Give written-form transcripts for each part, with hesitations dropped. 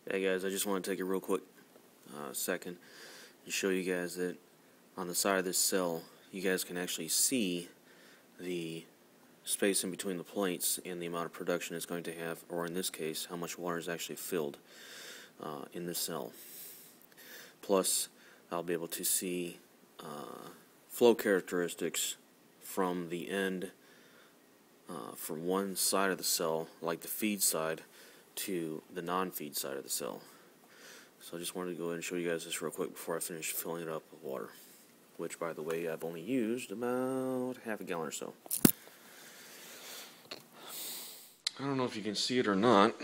Hey guys, I just want to take a real quick second and show you guys that on the side of this cell you guys can actually see the space in between the plates and the amount of production it's going to have, or in this case how much water is actually filled in this cell. Plus I'll be able to see flow characteristics from the end, from one side of the cell, like the feed side, to the non-feed side of the cell. So I just wanted to go ahead and show you guys this real quick before I finish filling it up with water, which, by the way, I've only used about half a gallon or so. I don't know if you can see it or not,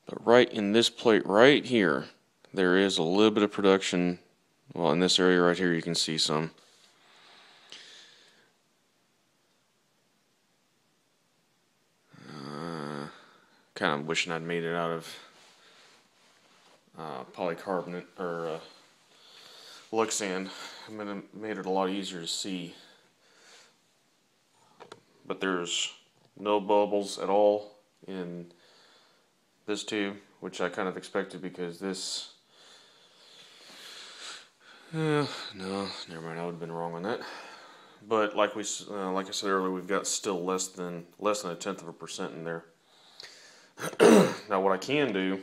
but right in this plate right here, there is a little bit of production. Well, in this area right here you can see some. Kind of wishing I'd made it out of polycarbonate or Lexan. I mean, it made it a lot easier to see. But there's no bubbles at all in this tube, which I kind of expected because this. No, never mind. I would have been wrong on that. But like I said earlier, we've got still less than a 0.1% in there. Now what I can do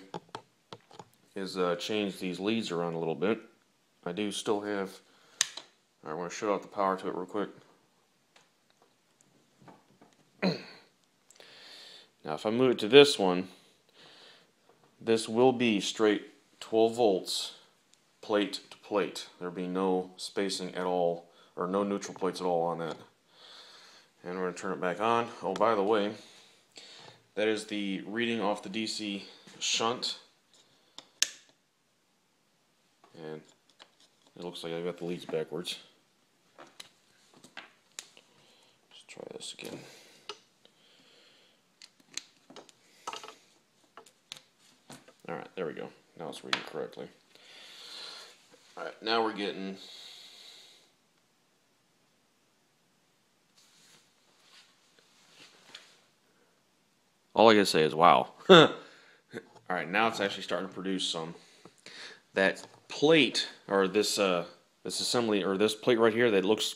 is change these leads around a little bit. I do still have, I'm going to shut off the power to it real quick. Now if I move it to this one, this will be straight 12 volts plate to plate. There'll be no spacing at all, or no neutral plates at all on that. And we're going to turn it back on. Oh, by the way, that is the reading off the DC shunt. And it looks like I got the leads backwards. Let's try this again. Alright, there we go. Now it's reading correctly. Alright, now we're getting all I gotta say is wow. Alright, now it's actually starting to produce some. That plate, or this assembly, or this plate right here that looks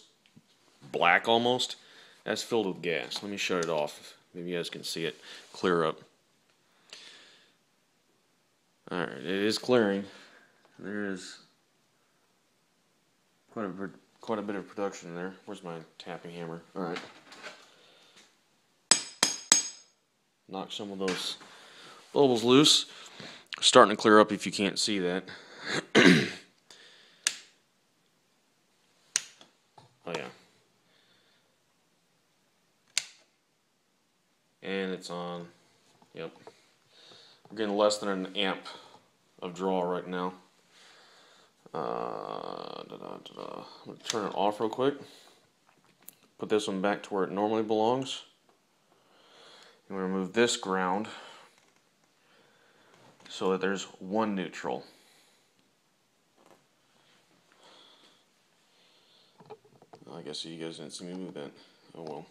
black almost, that's filled with gas. Let me shut it off. Maybe you guys can see it clear up. Alright, it is clearing. There is quite a bit of production there. Where's my tapping hammer? Alright. Knock some of those bubbles loose. Starting to clear up if you can't see that. Oh yeah. And it's on. Yep. We're getting less than an amp of draw right now. I'm going to turn it off real quick. Put this one back to where it normally belongs. I'm going to remove this ground so that there's one neutral. I guess you guys didn't see me move that. Oh well.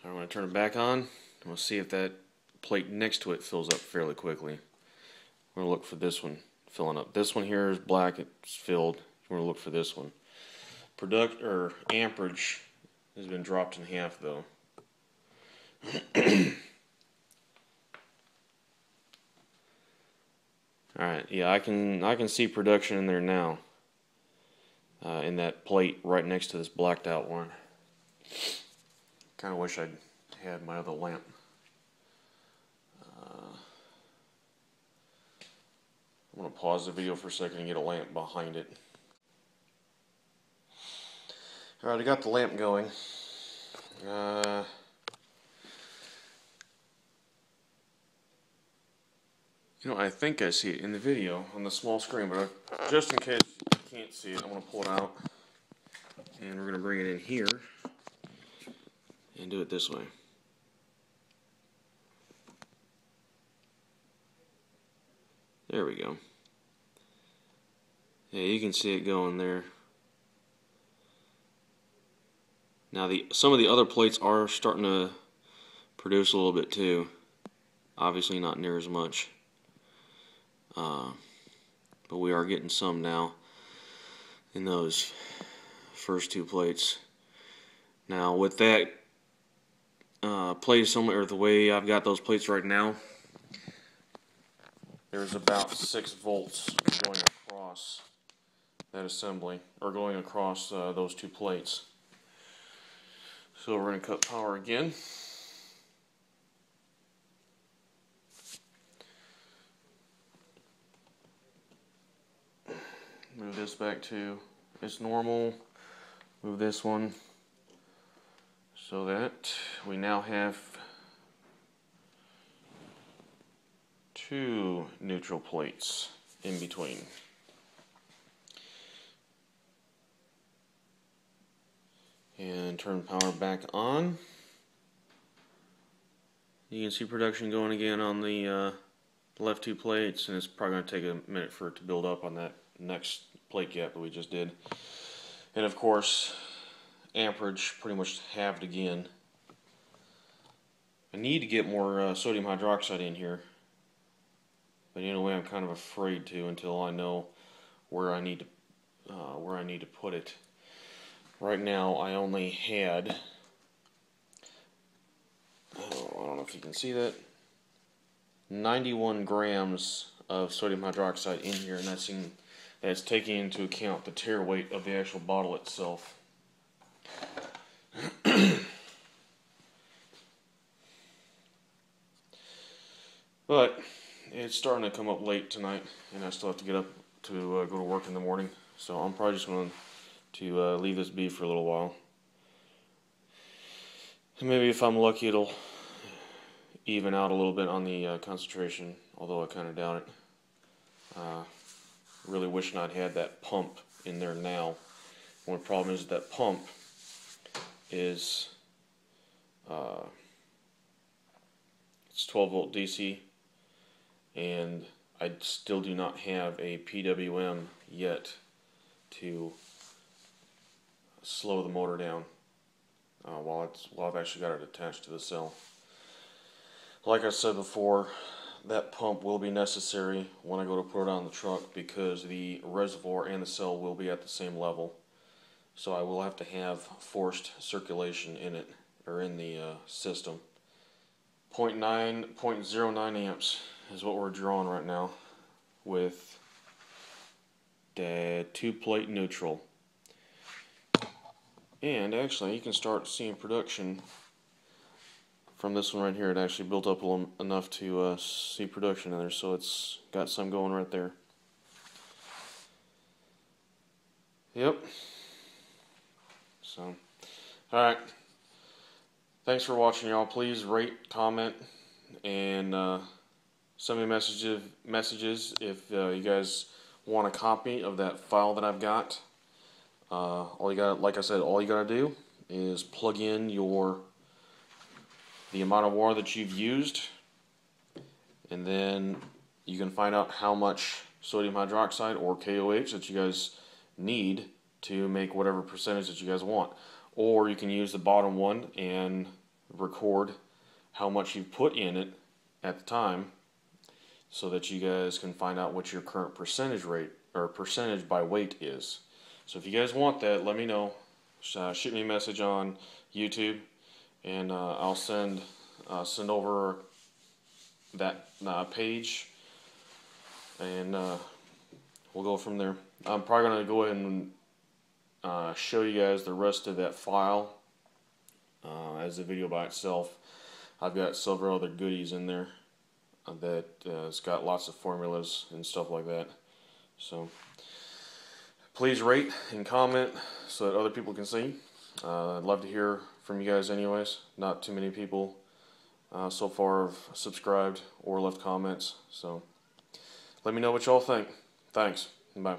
I'm going to turn it back on, and we'll see if that plate next to it fills up fairly quickly. We're going to look for this one filling up. This one here is black, it's filled. We're going to look for this one. Amperage has been dropped in half though. Alright, yeah, I can see production in there now. In that plate right next to this blacked out one. Kind of wish I'd had my other lamp. I'm going to pause the video for a second and get a lamp behind it. Alright, I got the lamp going. You know, I think I see it in the video on the small screen, but just in case you can't see it, I'm going to pull it out. And we're going to bring it in here and do it this way. There we go. Yeah, you can see it going there. Now some of the other plates are starting to produce a little bit too. Obviously not near as much, but we are getting some now in those first two plates. Now with that plate assembly, or the way I've got those plates right now, there's about 6 volts going across that assembly, or going across those two plates. So we're going to cut power again. Move this back to its normal. Move this one so that we now have 2 neutral plates in between. And turn power back on. You can see production going again on the left 2 plates, and it's probably going to take a minute for it to build up on that next plate gap that we just did. And of course, amperage pretty much halved again. I need to get more sodium hydroxide in here, but in a way I'm kind of afraid to until I know where I need to put it. Right now I only had, I don't know if you can see that, 91 grams of sodium hydroxide in here, and that's taking into account the tare weight of the actual bottle itself. But it's starting to come up late tonight, and I still have to get up to go to work in the morning, so I'm probably just going to leave this be for a little while. And maybe if I'm lucky it'll even out a little bit on the concentration, although I kind of doubt it. Really wishing I'd had that pump in there now. One problem is that pump is it's 12 volt DC, and I still do not have a PWM yet to slow the motor down while I've actually got it attached to the cell. Like I said before, that pump will be necessary when I go to put it on the truck, because the reservoir and the cell will be at the same level. So I will have to have forced circulation in it, or in the system. 0.09 amps is what we're drawing right now with the 2-plate neutral. And actually you can start seeing production from this one right here. It actually built up enough to see production in there, so it's got some going right there. Yep. So, alright. Thanks for watching, y'all. Please rate, comment, and send me messages if you guys want a copy of that file that I've got. Like I said, all you gotta do is plug in the amount of water that you've used, and then you can find out how much sodium hydroxide or KOH that you guys need to make whatever percentage that you guys want. Or you can use the bottom one and record how much you've put in it at the time, so that you guys can find out what your current percentage rate, or percentage by weight, is. So if you guys want that, let me know. Shoot me a message on YouTube, and I'll send over that page, and we'll go from there. I'm probably going to go ahead and show you guys the rest of that file as a video by itself. I've got several other goodies in there that it's got lots of formulas and stuff like that. So please rate and comment so that other people can see. I'd love to hear from you guys anyways. Not too many people so far have subscribed or left comments, so let me know what y'all think. Thanks. Bye.